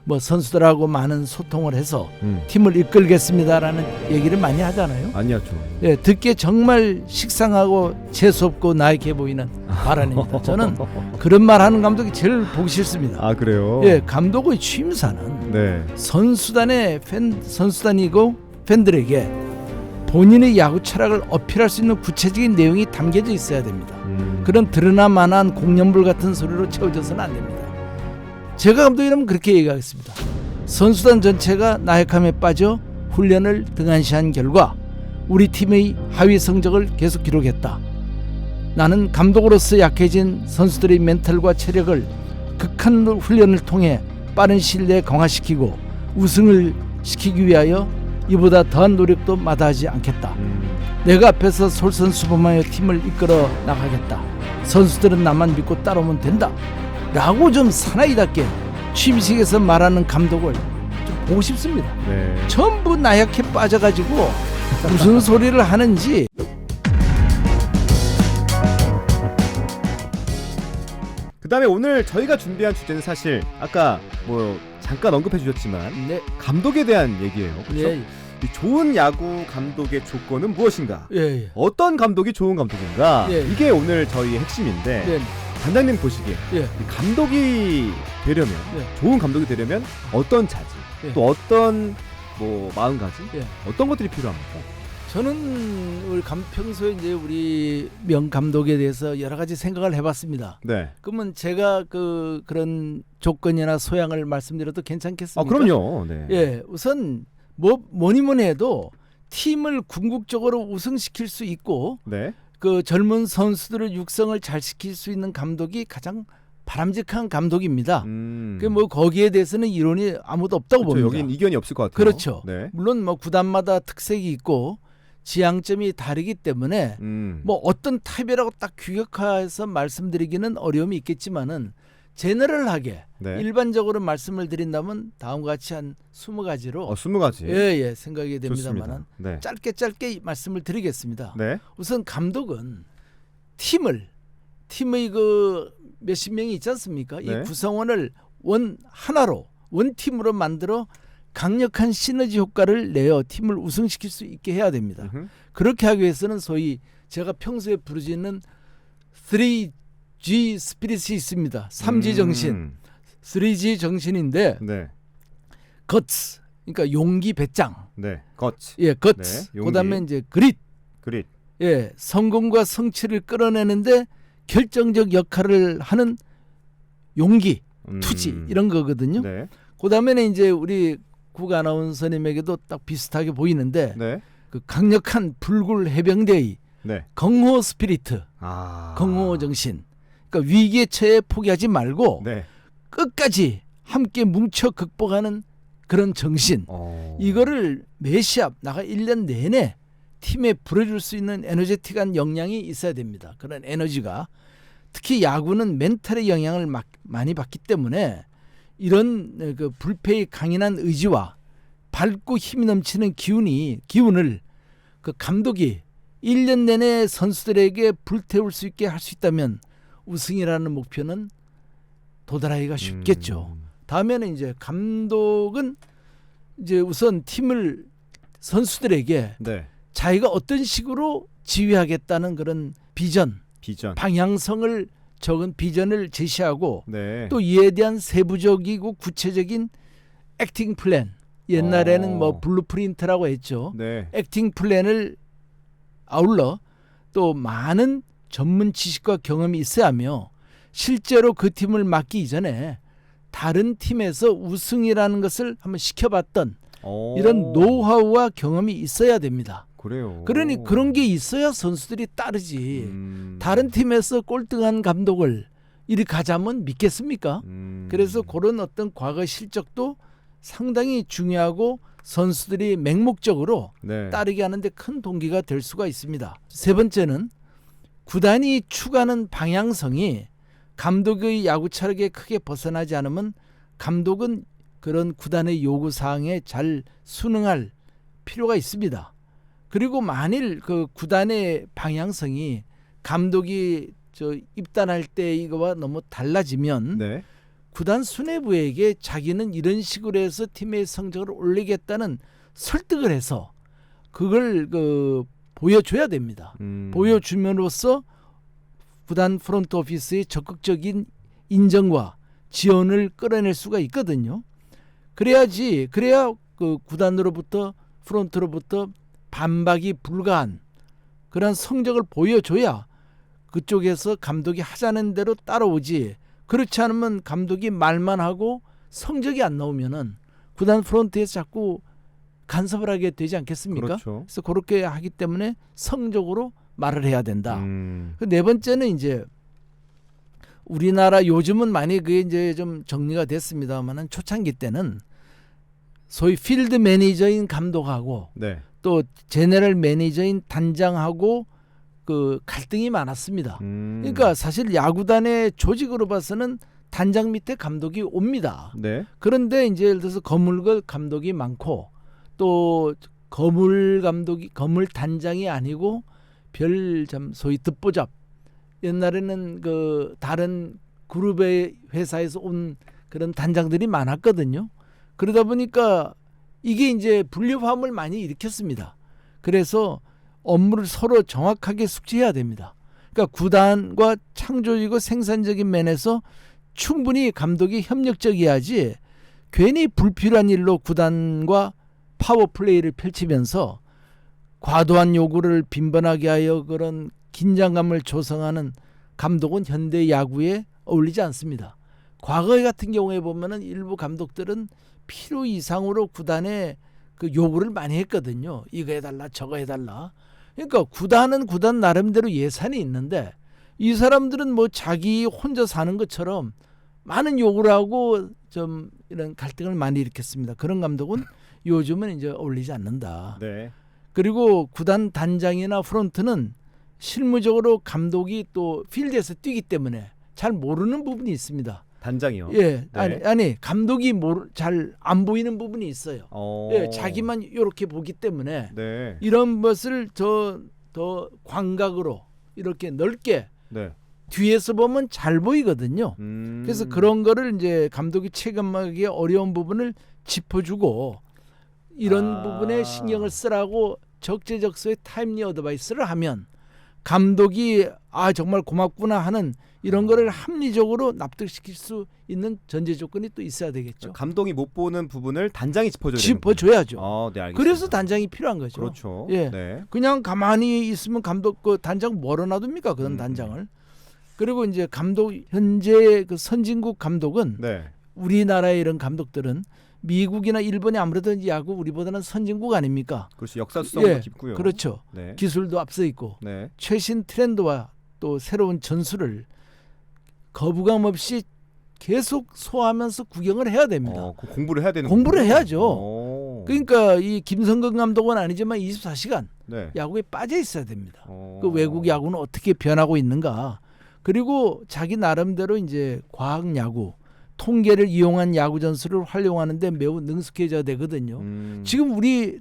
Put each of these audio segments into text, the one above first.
뭐 선수들하고 많은 소통을 해서 팀을 이끌겠습니다라는 얘기를 많이 하잖아요. 많이 하죠. 예, 듣기에 정말 식상하고 재수없고 나약해 보이는 발언입니다. 저는 그런 말 하는 감독이 제일 보기 싫습니다. 아 그래요? 예, 감독의 취임사는 네. 선수단이고 팬들에게 본인의 야구 철학을 어필할 수 있는 구체적인 내용이 담겨져 있어야 됩니다. 그런 드러나만한 공연불 같은 소리로 채워져서는 안 됩니다. 제가 감독이라면 그렇게 얘기하겠습니다. 선수단 전체가 나약함에 빠져 훈련을 등한시한 결과 우리 팀의 하위 성적을 계속 기록했다. 나는 감독으로서 약해진 선수들의 멘탈과 체력을 극한 훈련을 통해 빠른 시일 내에 강화시키고 우승을 시키기 위하여 이보다 더한 노력도 마다하지 않겠다. 내가 앞에서 솔선수범하여 팀을 이끌어 나가겠다. 선수들은 나만 믿고 따라오면 된다. 라고 좀 사나이답게 취임식에서 말하는 감독을 좀 보고 싶습니다. 네. 전부 나약해 빠져가지고 무슨 소리를 하는지. 그다음에 오늘 저희가 준비한 주제는 사실 아까 뭐 잠깐 언급해 주셨지만 네. 감독에 대한 얘기예요. 그렇죠? 예. 이 좋은 야구 감독의 조건은 무엇인가? 예. 어떤 감독이 좋은 감독인가? 예. 이게 오늘 저희의 핵심인데 네. 단장님 보시기에 예. 이 감독이 되려면 예. 좋은 감독이 되려면 어떤 자질 예. 또 어떤 뭐 마음가짐 예. 어떤 것들이 필요합니까? 저는 우리 평소에 이제 우리 명 감독에 대해서 여러 가지 생각을 해봤습니다. 네. 그러면 제가 그런 조건이나 소양을 말씀드려도 괜찮겠습니까? 아 그럼요. 네. 예, 우선 뭐니 해도 팀을 궁극적으로 우승시킬 수 있고 네. 그 젊은 선수들의 육성을 잘 시킬 수 있는 감독이 가장 바람직한 감독입니다. 그 뭐 거기에 대해서는 이론이 아무도 없다고 그렇죠. 봅니다. 여긴 이견이 없을 것 같아요. 그렇죠. 네. 물론 뭐 구단마다 특색이 있고 지향점이 다르기 때문에 뭐 어떤 타입이라고 딱 규격화해서 말씀드리기는 어려움이 있겠지만은 제너럴하게 네. 일반적으로 말씀을 드린다면 다음과 같이 한 20가지로 20가지. 예, 생각이 됩니다만은 네. 짧게 말씀을 드리겠습니다. 네. 우선 감독은 팀의 그 몇십 명이 있지 않습니까? 네. 이 구성원을 하나로 원팀으로 만들어 강력한 시너지 효과를 내어 팀을 우승시킬 수 있게 해야 됩니다. 그렇게 하기 위해서는 소위 제가 평소에 부르짖는 3G 스피릿이 있습니다. 3G 정신. 3G 정신인데 네. 거츠, 그러니까 용기 배짱. 네. 거치. 예, 거츠. 네, 그다음에 이제 그릿. 예, 성공과 성취를 끌어내는데 결정적 역할을 하는 용기, 투지 이런 거거든요. 네. 그다음에는 이제 우리 국 아나운서님에게도 딱 비슷하게 보이는데 네. 그 강력한 불굴 해병대의 네. 경호 스피리트, 경호 정신. 그러니까 위기에 처해 포기하지 말고 네. 끝까지 함께 뭉쳐 극복하는 그런 정신. 이거를 매 시합 나가 1년 내내 팀에 불어줄 수 있는 에너제틱한 역량이 있어야 됩니다. 그런 에너지가. 특히 야구는 멘탈의 영향을 많이 받기 때문에 이런 그 불패의 강인한 의지와 밝고 힘이 넘치는 기운을 그 감독이 1년 내내 선수들에게 불태울 수 있게 할 수 있다면 우승이라는 목표는 도달하기가 쉽겠죠. 다음에는 이제 감독은 이제 우선 팀을 선수들에게 네. 자기가 어떤 식으로 지휘하겠다는 그런 비전. 방향성을 적은 비전을 제시하고 네. 또 이에 대한 세부적이고 구체적인 액팅 플랜. 옛날에는 뭐 블루프린트라고 했죠. 네. 액팅 플랜을 아울러 또 많은 전문 지식과 경험이 있어야 하며 실제로 그 팀을 맡기 이전에 다른 팀에서 우승이라는 것을 한번 시켜봤던 이런 노하우와 경험이 있어야 됩니다. 그래요. 그러니 그런 게 있어야 선수들이 따르지. 다른 팀에서 꼴등한 감독을 이리 가자면 믿겠습니까? 그래서 그런 어떤 과거 실적도 상당히 중요하고 선수들이 맹목적으로 네. 따르게 하는데 큰 동기가 될 수가 있습니다. 세 번째는 구단이 추구하는 방향성이 감독의 야구 철학에 크게 벗어나지 않으면 감독은 그런 구단의 요구사항에 잘 순응할 필요가 있습니다. 그리고 만일 그 구단의 방향성이 감독이 입단할 때 이거와 너무 달라지면 네. 구단 수뇌부에게 자기는 이런 식으로 해서 팀의 성적을 올리겠다는 설득을 해서 그걸 보여줘야 됩니다. 보여줌으로써 구단 프론트 오피스의 적극적인 인정과 지원을 끌어낼 수가 있거든요. 그래야 그 구단으로부터 프론트로부터 반박이 불가한 그런 성적을 보여줘야 그쪽에서 감독이 하자는 대로 따라오지. 그렇지 않으면 감독이 말만 하고 성적이 안 나오면은 구단 프론트에서 자꾸 간섭을 하게 되지 않겠습니까? 그렇죠. 그래서 그렇게 하기 때문에 성적으로 말을 해야 된다. 그 네 번째는 이제 우리나라 요즘은 많이 그게 이제 좀 정리가 됐습니다만은 초창기 때는 소위 필드 매니저인 감독하고 네. 또 제너럴 매니저인 단장하고 그 갈등이 많았습니다. 그러니까 사실 야구단의 조직으로 봐서는 단장 밑에 감독이 옵니다. 네. 그런데 이제 예를 들어서 거물 감독이 많고 또 거물 단장이 아니고 별 참 소위 듣보잡 옛날에는 그 다른 그룹의 회사에서 온 그런 단장들이 많았거든요. 그러다 보니까 이게 이제 분류함을 많이 일으켰습니다. 그래서 업무를 서로 정확하게 숙지해야 됩니다. 그러니까 구단과 창조적이고 생산적인 면에서 충분히 감독이 협력적이어야지 괜히 불필요한 일로 구단과 파워플레이를 펼치면서 과도한 요구를 빈번하게 하여 그런 긴장감을 조성하는 감독은 현대 야구에 어울리지 않습니다. 과거 같은 경우에 보면은 일부 감독들은 필요 이상으로 구단에 그 요구를 많이 했거든요. 이거 해달라 저거 해달라. 그러니까 구단은 구단 나름대로 예산이 있는데 이 사람들은 뭐 자기 혼자 사는 것처럼 많은 요구를 하고 좀 이런 갈등을 많이 일으켰습니다. 그런 감독은 요즘은 이제 어울리지 않는다. 네. 그리고 구단 단장이나 프론트는 실무적으로 감독이 또 필드에서 뛰기 때문에 잘 모르는 부분이 있습니다. 단장이요. 예, 네. 아니 감독이 잘 안 보이는 부분이 있어요. 예, 자기만 이렇게 보기 때문에 네. 이런 것을 더 광각으로 이렇게 넓게 네. 뒤에서 보면 잘 보이거든요. 그래서 그런 거를 이제 감독이 체감하기 어려운 부분을 짚어주고 이런 부분에 신경을 쓰라고 적재적소에 타임리 어드바이스를 하면 감독이 정말 고맙구나 하는 이런 거를 합리적으로 납득시킬 수 있는 전제 조건이 또 있어야 되겠죠. 감독이 못 보는 부분을 단장이 짚어줘야 짚어줘야죠. 네, 알겠습니다. 그래서 단장이 필요한 거죠. 그렇죠. 예, 네. 그냥 가만히 있으면 감독 그 단장 뭐로 놔둡니까? 그런 단장을. 그리고 이제 감독 현재 그 선진국 감독은 네. 우리나라의 이런 감독들은 미국이나 일본이 아무래도 야구 우리보다는 선진국 아닙니까? 그렇죠. 역사 수성도 깊고요. 그렇죠. 네. 기술도 앞서 있고 네. 최신 트렌드와 또 새로운 전술을 거부감 없이 계속 소화하면서 구경을 해야 됩니다. 공부를 해야 되는 공부를 거군요. 해야죠. 그러니까 이 김성근 감독은 아니지만 24시간 네. 야구에 빠져 있어야 됩니다. 그 외국 야구는 어떻게 변하고 있는가. 그리고 자기 나름대로 이제 과학 야구, 통계를 이용한 야구 전술을 활용하는데 매우 능숙해져야 되거든요. 지금 우리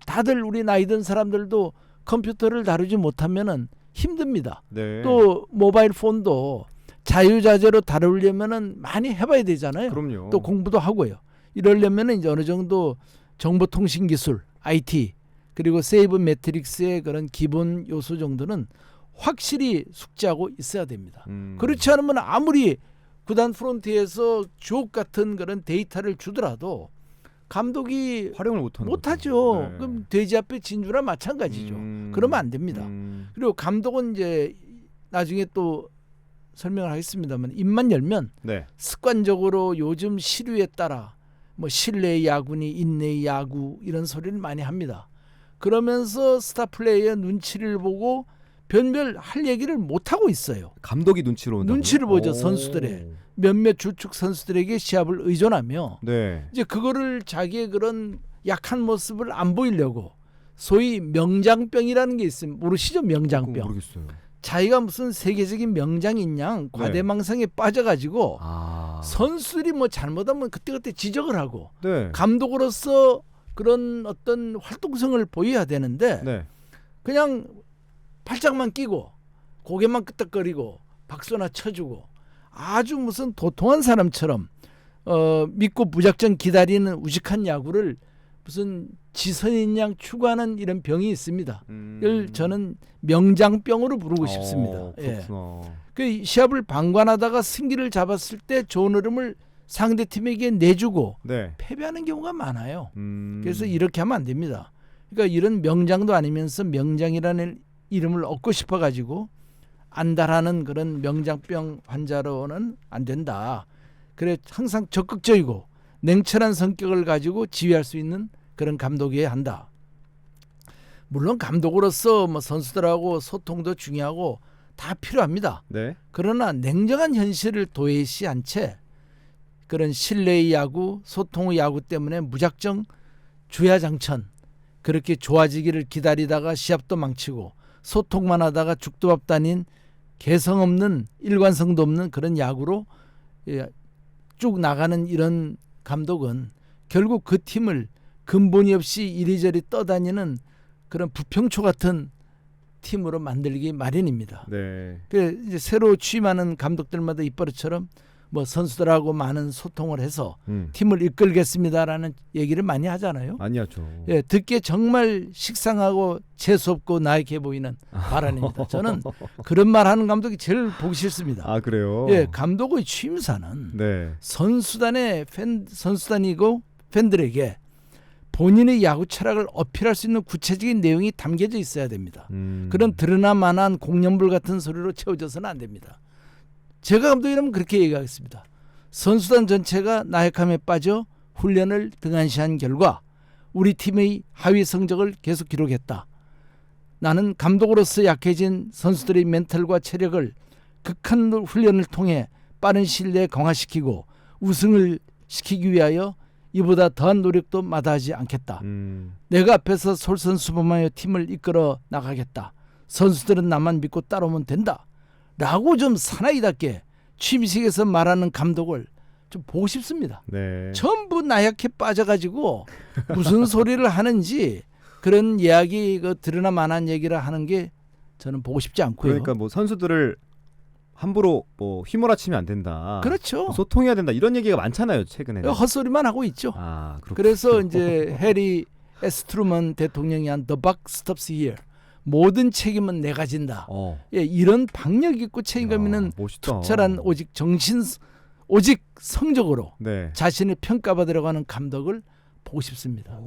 나이 든 사람들도 컴퓨터를 다루지 못하면은 힘듭니다. 네. 또 모바일 폰도 자유자재로 다루려면은 많이 해봐야 되잖아요. 그럼요. 또 공부도 하고요. 이러려면은 이제 어느 정도 정보통신 기술, IT 그리고 세이브 매트릭스의 그런 기본 요소 정도는 확실히 숙지하고 있어야 됩니다. 그렇지 않으면 아무리 구단 프론트에서 주옥 같은 그런 데이터를 주더라도 감독이 활용을 못하죠. 네. 그럼 돼지 앞에 진주랑 마찬가지죠. 그러면 안 됩니다. 그리고 감독은 이제 나중에 또 설명을 하겠습니다만 입만 열면 네. 습관적으로 요즘 시류에 따라 뭐 실내 야구니 인내 야구 이런 소리를 많이 합니다. 그러면서 스타 플레이어 눈치를 보고 별별 할 얘기를 못 하고 있어요. 감독이 눈치를 보죠. 선수들의 몇몇 주축 선수들에게 시합을 의존하며 네. 이제 그거를 자기의 그런 약한 모습을 안 보이려고 소위 명장병이라는 게 있어요. 모르시죠? 명장병. 모르겠어요. 자기가 무슨 세계적인 명장인 양 과대망상에 빠져가지고 선수들이 뭐 잘못하면 그때그때 지적을 하고 네. 감독으로서 그런 어떤 활동성을 보여야 되는데 네. 그냥 팔짱만 끼고 고개만 끄덕거리고 박수나 쳐주고 아주 무슨 도통한 사람처럼 믿고 무작정 기다리는 우직한 야구를 무슨 지선인 양 추구하는 이런 병이 있습니다. 이걸 저는 명장병으로 부르고 싶습니다. 예. 그 시합을 방관하다가 승기를 잡았을 때 좋은 흐름을 상대팀에게 내주고 네. 패배하는 경우가 많아요. 그래서 이렇게 하면 안 됩니다. 그러니까 이런 명장도 아니면서 명장이라는 이름을 얻고 싶어가지고 안달하는 그런 명장병 환자로는 안 된다. 그래 항상 적극적이고 냉철한 성격을 가지고 지휘할 수 있는 그런 감독이어야 한다. 물론 감독으로서 뭐 선수들하고 소통도 중요하고 다 필요합니다. 네. 그러나 냉정한 현실을 도외시한 채 그런 신뢰의 야구, 소통의 야구 때문에 무작정 주야장천 그렇게 좋아지기를 기다리다가 시합도 망치고 소통만 하다가 죽도 밥 다닌 개성 없는 일관성도 없는 그런 야구로 쭉 나가는 이런 감독은 결국 그 팀을 근본이 없이 이리저리 떠다니는 그런 부평초 같은 팀으로 만들기 마련입니다. 네. 그 이제 새로 취임하는 감독들마다 이버릇처럼 뭐 선수들하고 많은 소통을 해서 팀을 이끌겠습니다라는 얘기를 많이 하잖아요. 많이 하죠. 예, 듣기에 정말 식상하고 재수없고 나약해 보이는 발언입니다. 저는 그런 말하는 감독이 제일 보기 싫습니다. 아 그래요? 예, 감독의 취임사는 네. 선수단이고 팬들에게 본인의 야구 철학을 어필할 수 있는 구체적인 내용이 담겨져 있어야 됩니다. 그런 드러나만한 공연불 같은 소리로 채워져서는 안 됩니다. 제가 감독이라면 그렇게 얘기하겠습니다. 선수단 전체가 나약함에 빠져 훈련을 등한시한 결과 우리 팀의 하위 성적을 계속 기록했다. 나는 감독으로서 약해진 선수들의 멘탈과 체력을 극한 훈련을 통해 빠른 시일 내에 강화시키고 우승을 시키기 위하여 이보다 더한 노력도 마다하지 않겠다. 내가 앞에서 솔선수범하여 팀을 이끌어 나가겠다. 선수들은 나만 믿고 따라오면 된다. 라고 좀 사나이답게 취임식에서 말하는 감독을 좀 보고 싶습니다. 네. 전부 나약해 빠져가지고 무슨 소리를 하는지 그런 이야기 드러나 만한 얘기를 하는 게 저는 보고 싶지 않고요. 그러니까 뭐 선수들을 함부로 뭐 휘몰아치면 안 된다. 그렇죠. 뭐 소통해야 된다. 이런 얘기가 많잖아요. 최근에. 헛소리만 하고 있죠. 아, 그래서 이제 해리 S. 트루먼 대통령이 한 The buck stops here. 모든 책임은 내가 진다. 예, 이런 박력 있고 책임감 있는 투철한 오직 성적으로 네. 자신을 평가받으려고 하는 감독을 보고 싶습니다.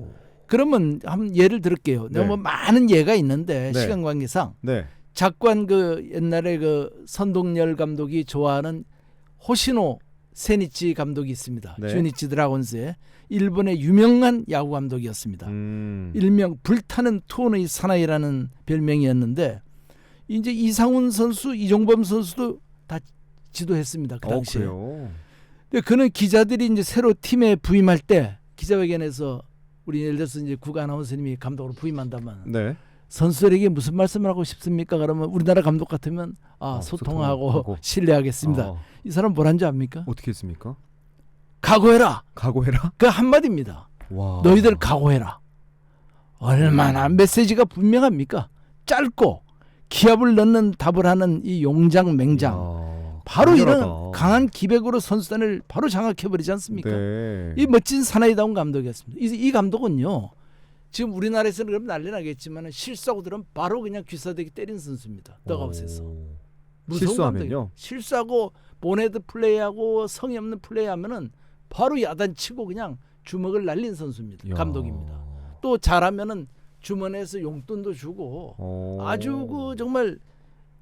그러면 한번 예를 들을게요. 내가 뭐 많은 예가 있는데 시간 관계상 작관 옛날에 선동열 감독이 좋아하는 호시노 세니치 감독이 있습니다. 주니치 드라곤스의 일본의 유명한 야구 감독이었습니다. 일명 불타는 투혼의 사나이라는 별명이었는데 이제 이상훈 선수, 이종범 선수도 다 지도했습니다. 그 당시에. 근데 그는 기자들이 이제 새로 팀에 부임할 때 기자회견에서 우리 예를 들어서 이제 국 아나운서님이 감독으로 부임한다면 선수들에게 무슨 말씀을 하고 싶습니까? 그러면 우리나라 감독 같으면 소통하고 신뢰하겠습니다. 이 사람 뭐라는 줄 압니까? 어떻게 했습니까? 각오해라. 각오해라? 그 한마디입니다. 와. 너희들 각오해라. 얼마나 메시지가 분명합니까? 짧고 기합을 넣는 답을 하는 이 용장 맹장. 바로 강렬하다. 이런 강한 기백으로 선수단을 바로 장악해버리지 않습니까? 네. 이 멋진 사나이다운 감독이었습니다. 이 감독은요. 지금 우리나라에서는 그럼 난리 나겠지만 실수하고 들으면 바로 그냥 귀싸대기 때린 선수입니다. 더가웃에서. 실수하면요? 실수하고 보네드 플레이하고 성의 없는 플레이하면은 바로 야단치고 그냥 주먹을 날린 선수입니다. 감독입니다. 또 잘하면은 주머니에서 용돈도 주고 아주 정말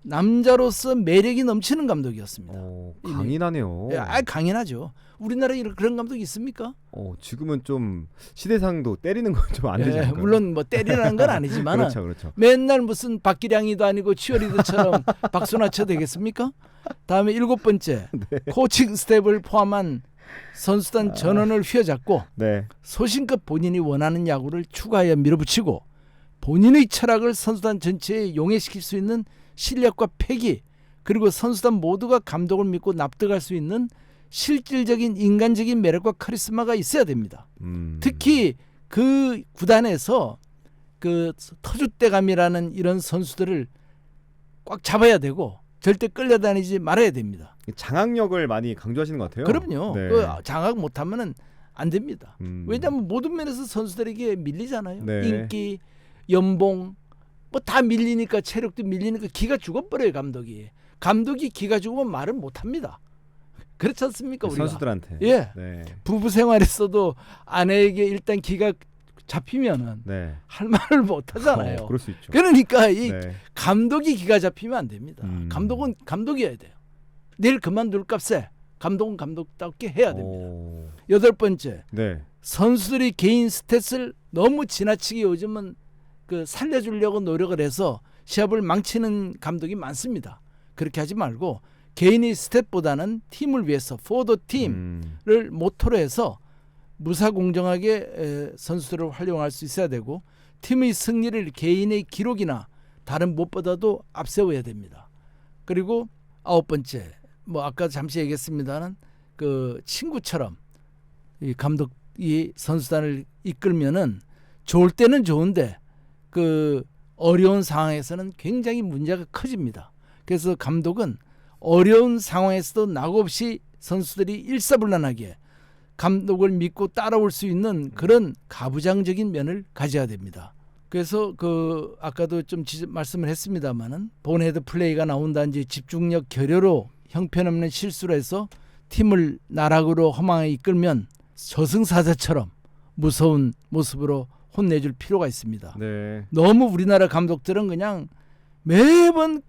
남자로서 매력이 넘치는 감독이었습니다. 강인하네요. 강인하죠. 우리나라에 그런 감독이 있습니까? 지금은 좀 시대상도 때리는 건 좀 안 되지 않을까요? 물론 뭐 때리라는 건 아니지만 그렇죠. 맨날 무슨 박기량이도 아니고 치어리더처럼 박수나 쳐 되겠습니까? 다음에 7번째 코칭 스텝을 포함한 선수단 전원을 휘어잡고 소신껏 본인이 원하는 야구를 추가하여 밀어붙이고 본인의 철학을 선수단 전체에 용해시킬 수 있는 실력과 패기 그리고 선수단 모두가 감독을 믿고 납득할 수 있는 실질적인 인간적인 매력과 카리스마가 있어야 됩니다. 특히 그 구단에서 그 터줏대감이라는 이런 선수들을 꽉 잡아야 되고 절대 끌려다니지 말아야 됩니다. 장악력을 많이 강조하시는 것 같아요. 그럼요. 네. 그 장악 못하면은 안 됩니다. 음. 왜냐하면 모든 면에서 선수들에게 밀리잖아요. 네. 인기, 연봉 뭐 다 밀리니까 체력도 밀리니까 기가 죽어버려요. 감독이 기가 죽으면 말을 못합니다. 그렇지 않습니까? 우리가. 선수들한테. 예. 네. 부부 생활에서도 아내에게 일단 기가 잡히면은 네. 할 말을 못하잖아요. 그럴 수 있죠. 그러니까 이 네. 감독이 기가 잡히면 안 됩니다. 음. 감독은 감독이어야 돼요. 내일 그만둘 값에 감독은 감독답게 해야 됩니다. 오. 여덟 번째, 네. 선수들이 개인 스탯을 너무 지나치게 요즘은 그 살려주려고 노력을 해서 시합을 망치는 감독이 많습니다. 그렇게 하지 말고 개인의 스탯보다는 팀을 위해서 for the team를 모토로 해서 무사공정하게 선수들을 활용할 수 있어야 되고 팀의 승리를 개인의 기록이나 다른 무엇보다도 앞세워야 됩니다. 그리고 아홉 번째, 뭐 아까 잠시 얘기했습니다는 그 친구처럼 이 감독이 선수단을 이끌면은 좋을 때는 좋은데 그 어려운 상황에서는 굉장히 문제가 커집니다. 그래서 감독은 어려운 상황에서도 낙없이 선수들이 일사불란하게 감독을 믿고 따라올 수 있는 그런 가부장적인 면을 가져야 됩니다. 그래서 그 아까도 좀 말씀을 했습니다마는 본헤드 플레이가 나온다든지 집중력 결여로 형편없는 실수를 해서 팀을 나락으로 허망하게 이끌면 저승사자처럼 무서운 모습으로 혼내줄 필요가 있습니다. 네. 너무 우리나라 감독들은 그냥 매번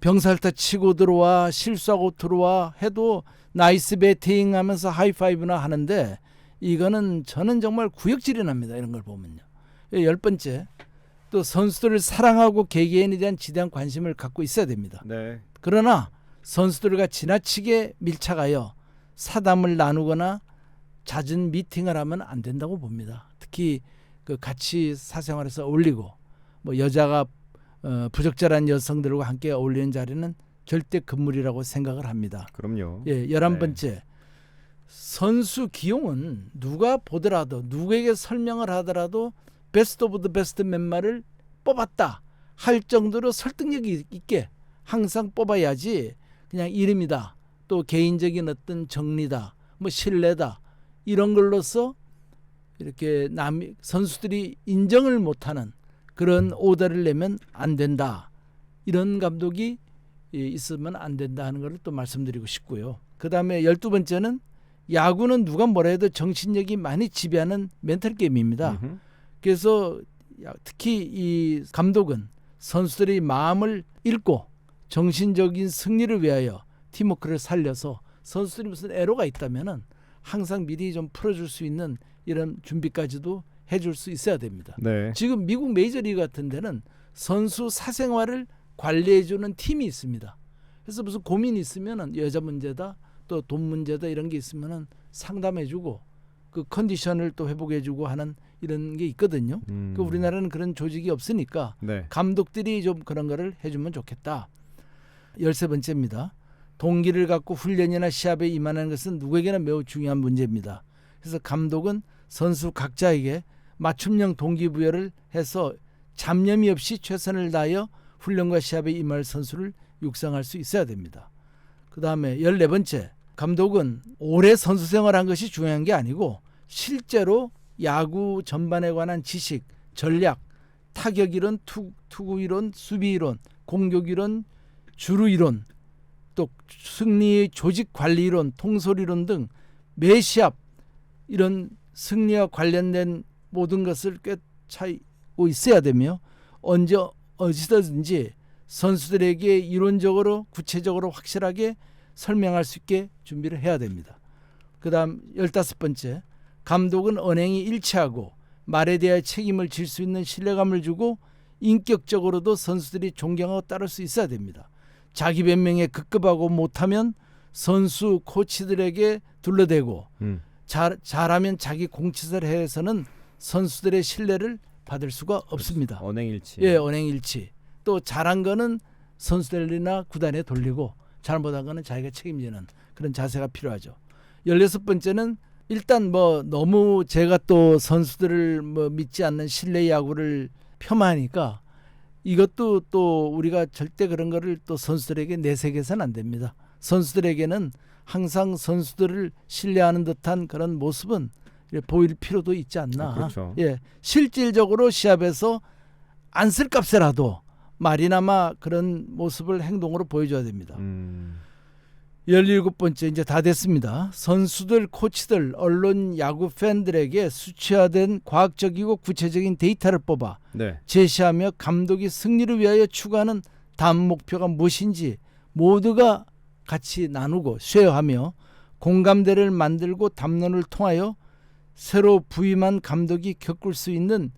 병살타 치고 들어와 실수하고 들어와 해도 나이스 배팅 하면서 하이파이브나 하는데 이거는 저는 정말 구역질이 납니다. 이런 걸 보면요. 열 번째, 또 선수들을 사랑하고 개개인에 대한 지대한 관심을 갖고 있어야 됩니다. 네. 그러나 선수들과 지나치게 밀착하여 사담을 나누거나 잦은 미팅을 하면 안 된다고 봅니다. 특히 그 같이 사생활에서 어울리고 뭐 여자가 부적절한 여성들과 함께 어울리는 자리는 절대 금물이라고 생각을 합니다. 그럼요. 예, 11번째. 선수 기용은 누가 보더라도 누구에게 설명을 하더라도 베스트 오브 더 베스트 멤버를 뽑았다 할 정도로 설득력이 있게 항상 뽑아야지 그냥 이름이다 또 개인적인 어떤 정리다 뭐 신뢰다 이런 걸로서 이렇게 선수들이 인정을 못하는 그런 오더를 내면 안 된다. 이런 감독이 있으면 안 된다 하는 걸 또 말씀드리고 싶고요. 그다음에 12번째는 야구는 누가 뭐라 해도 정신력이 많이 지배하는 멘탈 게임입니다. 그래서 특히 이 감독은 선수들의 마음을 읽고 정신적인 승리를 위하여 팀워크를 살려서 선수들이 무슨 애로가 있다면은 항상 미리 좀 풀어줄 수 있는 이런 준비까지도 해줄 수 있어야 됩니다. 네. 지금 미국 메이저리그 같은 데는 선수 사생활을 관리해주는 팀이 있습니다. 그래서 무슨 고민이 있으면은 여자 문제다 또 돈 문제다 이런 게 있으면은 상담해주고 그 컨디션을 또 회복해주고 하는 이런 게 있거든요. 그 우리나라는 그런 조직이 없으니까 네. 감독들이 좀 그런 거를 해주면 좋겠다. 13번째입니다. 동기를 갖고 훈련이나 시합에 임하는 것은 누구에게나 매우 중요한 문제입니다. 그래서 감독은 선수 각자에게 맞춤형 동기부여를 해서 잡념이 없이 최선을 다하여 훈련과 시합에 임할 선수를 육성할 수 있어야 됩니다. 그 다음에 14번째, 감독은 오래 선수 생활한 것이 중요한 게 아니고 실제로 야구 전반에 관한 지식, 전략, 타격이론, 투구이론, 수비이론, 공격이론, 주루이론, 또 승리의 조직관리이론, 통솔이론 등 매 시합 이런 승리와 관련된 모든 것을 꿰차고 있어야 되며 언제 어디서든지 선수들에게 이론적으로 구체적으로 확실하게 설명할 수 있게 준비를 해야 됩니다. 그 다음 15번째, 감독은 언행이 일치하고 말에 대해 책임을 질 수 있는 신뢰감을 주고 인격적으로도 선수들이 존경하고 따를 수 있어야 됩니다. 자기 변명에 급급하고 못하면 선수 코치들에게 둘러대고 잘하면 자기 공치를 해서는 선수들의 신뢰를 받을 수가 없습니다. 언행일치. 예, 언행일치. 또 잘한 거는 선수들이나 구단에 돌리고 잘못한 거는 자기가 책임지는 그런 자세가 필요하죠. 16번째는 일단 뭐 너무 제가 또 선수들을 뭐 믿지 않는 신뢰 야구를 폄하하니까 이것도 또 우리가 절대 그런 거를 또 선수들에게 내세계서는 안 됩니다. 선수들에게는 항상 선수들을 신뢰하는 듯한 그런 모습은 보일 필요도 있지 않나. 그렇죠. 예, 실질적으로 시합에서 안 쓸 값에라도 말이나마 그런 모습을 행동으로 보여줘야 됩니다. 17번째 이제 다 됐습니다. 선수들, 코치들, 언론, 야구 팬들에게 수치화된 과학적이고 구체적인 데이터를 뽑아 네. 제시하며 감독이 승리를 위하여 추구하는 다음 목표가 무엇인지 모두가 같이 나누고 쉐어하며 공감대를 만들고 담론을 통하여 새로 부임한 감독이 겪을 수 있는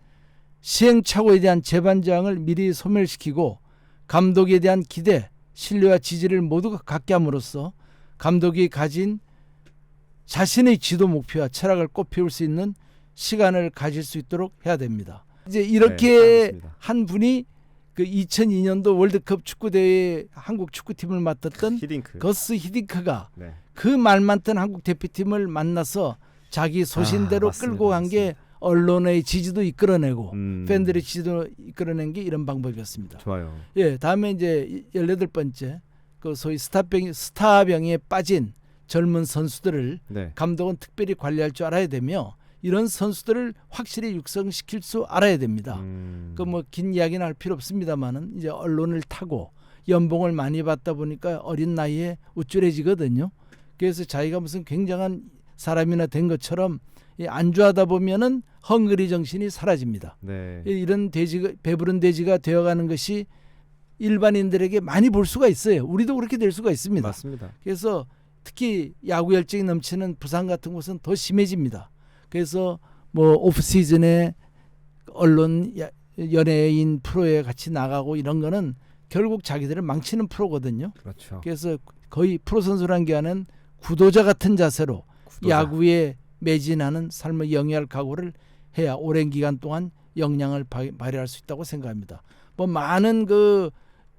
시행착오에 대한 재반장을 미리 소멸시키고 감독에 대한 기대, 신뢰와 지지를 모두가 갖게 함으로써 감독이 가진 자신의 지도 목표와 철학을 꽃피울 수 있는 시간을 가질 수 있도록 해야 됩니다. 이제 이렇게 한 분이 그 2002년도 월드컵 축구대회 한국 축구팀을 맡았던 히딩크. 거스 히딩크가 네. 그 말 많던 한국 대표팀을 만나서 자기 소신대로 맞습니다. 끌고 간 게 언론의 지지도 이끌어내고 음. 팬들의 지지도 이끌어낸 게 이런 방법이었습니다. 좋아요. 예, 다음에 이제 18번째 그 소위 스타병에 빠진 젊은 선수들을 네. 감독은 특별히 관리할 줄 알아야 되며 이런 선수들을 확실히 육성시킬 줄 알아야 됩니다. 그 뭐 긴 이야기는 할 필요 없습니다만은 이제 언론을 타고 연봉을 많이 받다 보니까 어린 나이에 우쭐해지거든요. 그래서 자기가 무슨 굉장한 사람이나 된 것처럼 안주하다 보면은 헝그리 정신이 사라집니다. 네. 이런 돼지가 배부른 돼지가 되어가는 것이 일반인들에게 많이 볼 수가 있어요. 우리도 그렇게 될 수가 있습니다. 맞습니다. 그래서 특히 야구 열정이 넘치는 부산 같은 곳은 더 심해집니다. 그래서 뭐 오프 시즌에 언론 연예인 프로에 같이 나가고 이런 거는 결국 자기들을 망치는 프로거든요. 그렇죠. 그래서 거의 프로 선수란 게 하는 구도자 같은 자세로 야구에 매진하는 삶을 영위할 각오를 해야 오랜 기간 동안 역량을 발휘할 수 있다고 생각합니다. 뭐 많은 그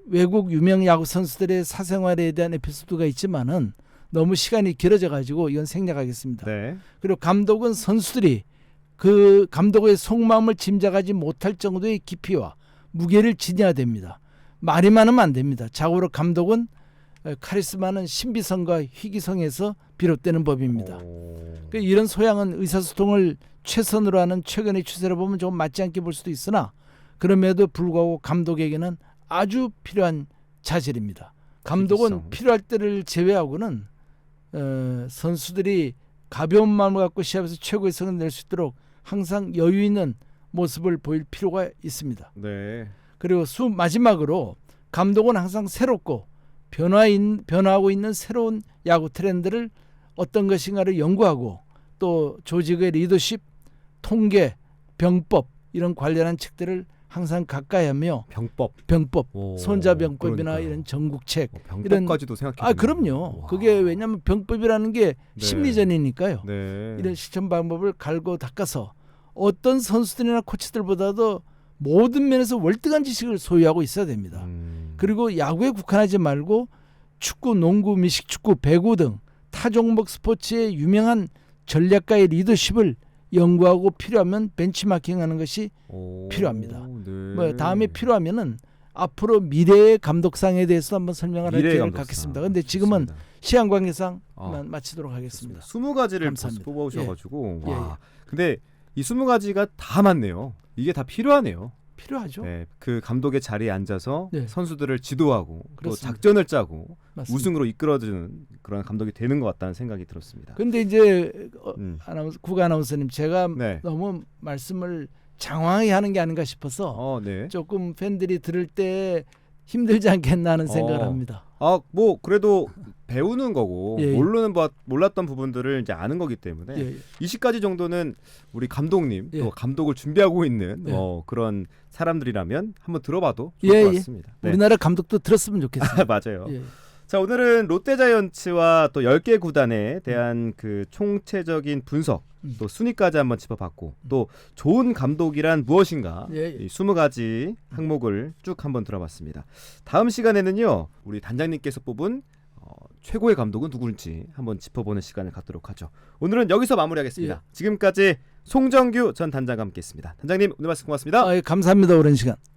외국 유명 야구 선수들의 사생활에 대한 에피소드가 있지만은 너무 시간이 길어져 가지고 이건 생략하겠습니다. 네. 그리고 감독은 선수들이 그 감독의 속마음을 짐작하지 못할 정도의 깊이와 무게를 지녀야 됩니다. 말이 많으면 안 됩니다. 자고로 감독은 카리스마는 신비성과 희귀성에서 비롯되는 법입니다. 이런 소양은 의사소통을 최선으로 하는 최근의 추세를 보면 조금 맞지 않게 볼 수도 있으나 그럼에도 불구하고 감독에게는 아주 필요한 자질입니다. 감독은 희귀성. 필요할 필요할 때를 제외하고는 선수들이 가벼운 마음을 갖고 시합에서 최고의 성을 낼 수 있도록 항상 여유 있는 모습을 보일 필요가 있습니다. 네. 그리고 마지막으로 감독은 항상 새롭고 변화하고 있는 새로운 야구 트렌드를 어떤 것인가를 연구하고 또 조직의 리더십, 통계, 병법 이런 관련한 책들을 항상 가까이 하며 병법. 병법, 손자병법이나 그러니까요. 이런 전국책 병법까지도 생각해. 아 그럼요. 그게 왜냐하면 병법이라는 게 네. 심리전이니까요. 네. 이런 실천 방법을 갈고 닦아서 어떤 선수들이나 코치들보다도 모든 면에서 월등한 지식을 소유하고 있어야 됩니다. 그리고 야구에 국한하지 말고 축구, 농구, 미식축구, 배구 등 타 종목 스포츠의 유명한 전략가의 리더십을 연구하고 필요하면 벤치마킹하는 것이 필요합니다. 네. 뭐 다음에 필요하면은 앞으로 미래의 감독상에 대해서 한번 설명을 할 미래의 기회를 감독상. 갖겠습니다. 그런데 지금은 좋습니다. 시간 관계상 마치도록 하겠습니다. 20가지를 감사합니다. 뽑아오셔가지고 예. 와. 근데 이 20가지가 다 맞네요. 이게 다 필요하네요. 필요하죠. 네, 그 감독의 자리에 앉아서 네. 선수들을 지도하고 또 그렇습니다. 작전을 짜고 맞습니다. 우승으로 이끌어주는 그런 감독이 되는 것 같다는 생각이 들었습니다. 근데 이제 국 아나운서님 제가 네. 너무 말씀을 장황하게 하는 게 아닌가 싶어서 네. 조금 팬들이 들을 때 힘들지 않겠나 하는 생각을 합니다. 뭐 그래도 배우는 거고 예, 예. 몰랐던 부분들을 이제 아는 거기 때문에 예, 20가지 정도는 우리 감독님 예. 또 감독을 준비하고 있는 예. 그런 사람들이라면 한번 들어봐도 좋을 예, 것 예. 같습니다. 네. 우리나라 감독도 들었으면 좋겠습니다. 맞아요. 예. 자, 오늘은 롯데자이언츠와 또 10개 구단에 대한 그 총체적인 분석, 또 순위까지 한번 짚어봤고 또 좋은 감독이란 무엇인가 예, 예. 이 20가지 항목을 쭉 한번 들어봤습니다. 다음 시간에는요. 우리 단장님께서 뽑은 최고의 감독은 누구인지 한번 짚어보는 시간을 갖도록 하죠. 오늘은 여기서 마무리하겠습니다. 예. 지금까지 송정규 전 단장과 함께했습니다. 단장님 오늘 말씀 고맙습니다. 감사합니다. 오랜 시간.